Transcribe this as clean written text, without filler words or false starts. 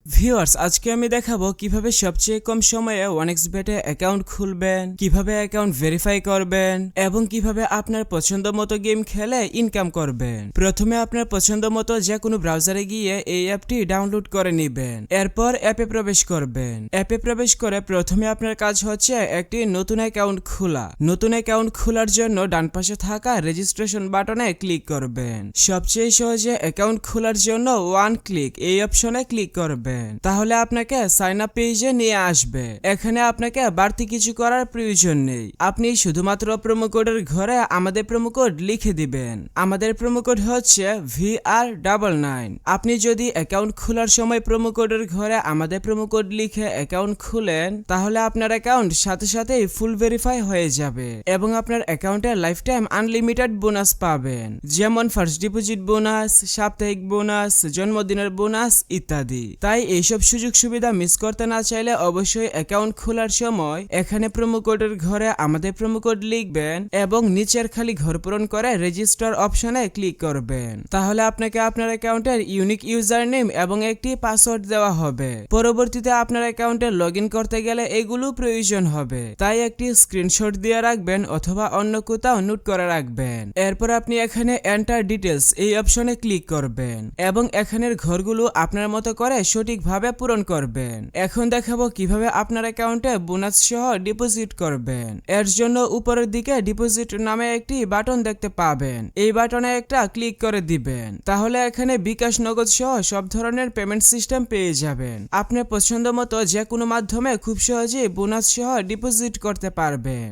Viewers, আজকে আমি দেখাবো কিভাবে সবচেয়ে কম সময়ে ওয়ানএক্সবেটে অ্যাকাউন্ট খুলবেন, কিভাবে অ্যাকাউন্ট ভেরিফাই করবেন এবং কিভাবে আপনার পছন্দ মতো গেম খেলে ইনকাম করবেন। প্রথমে আপনার পছন্দ মতো যে কোনো ব্রাউজারে গিয়ে এই অ্যাপটি ডাউনলোড করে নেবেন। এরপর অ্যাপে প্রবেশ করবেন। অ্যাপে প্রবেশ করে প্রথমে আপনার কাজ হচ্ছে একটি নতুন অ্যাকাউন্ট খোলা। নতুন অ্যাকাউন্ট খোলার জন্য ডান পাশে থাকা রেজিস্ট্রেশন বাটনে ক্লিক করবেন। সবচেয়ে সহজে অ্যাকাউন্ট খোলার জন্য ওয়ান ক্লিক এই অপশনে ক্লিক করবেন। তাহলে আপনাকে সাইন আপ পেজে নিয়ে আসবে। এখানে আপনাকে বাড়তি কিছু করার প্রয়োজন নেই। আপনি শুধুমাত্র প্রোমো কোডের ঘরে আমাদের প্রোমো কোড লিখে দিবেন। আমাদের প্রোমো কোড হচ্ছে VR99। আপনি যদি অ্যাকাউন্ট খোলার সময় প্রোমো কোডের ঘরে আমাদের প্রোমো কোড লিখে অ্যাকাউন্ট খুলেন, তাহলে আপনার অ্যাকাউন্ট সাথে সাথেই ফুল ভেরিফাই হয়ে যাবে এবং আপনার অ্যাকাউন্টে লাইফ টাইম আনলিমিটেড বোনাস পাবেন, যেমন ফার্স্ট ডিপোজিট বোনাস, সাপ্তাহিক বোনাস, জন্মদিনের বোনাস ইত্যাদি। তাই এইসব সুযোগ সুবিধা মিস করতে না চাইলে অবশ্যই অ্যাকাউন্ট খোলার সময় এখানে প্রোমো কোডের ঘরে আমাদের প্রোমো কোড লিখবেন এবং নিচের খালি ঘর পূরণ করে রেজিস্টার অপশনে ক্লিক করবেন। তাহলে আপনাকে আপনার অ্যাকাউন্টের ইউনিক ইউজার নেম এবং একটি পাসওয়ার্ড দেওয়া হবে। পরবর্তীতে আপনার অ্যাকাউন্টে লগ ইন করতে গেলে এগুলো প্রয়োজন হবে, তাই একটি স্ক্রিনশট দিয়ে রাখবেন অথবা অন্য কোথাও নোট করে রাখবেন। এরপর আপনি এখানে এন্টার ডিটেলস এই অপশনে ক্লিক করবেন এবং এখানের ঘরগুলো আপনার মতো করে সঠিকভাবে পূরণ করবেন। এখন দেখাবো কিভাবে আপনার অ্যাকাউন্টে বোনাস সহ ডিপোজিট করবেন। এর জন্য উপরের দিকে ডিপোজিট নামে একটি বাটন দেখতে পাবেন। এই বাটনে একটা ক্লিক করে দিবেন। তাহলে এখানে বিকাশ, নগদ সহ সব ধরনের পেমেন্ট সিস্টেম পেয়ে যাবেন। আপনার পছন্দ মতো যে কোনো মাধ্যমে খুব সহজেই বোনাস সহ ডিপোজিট করতে পারবেন।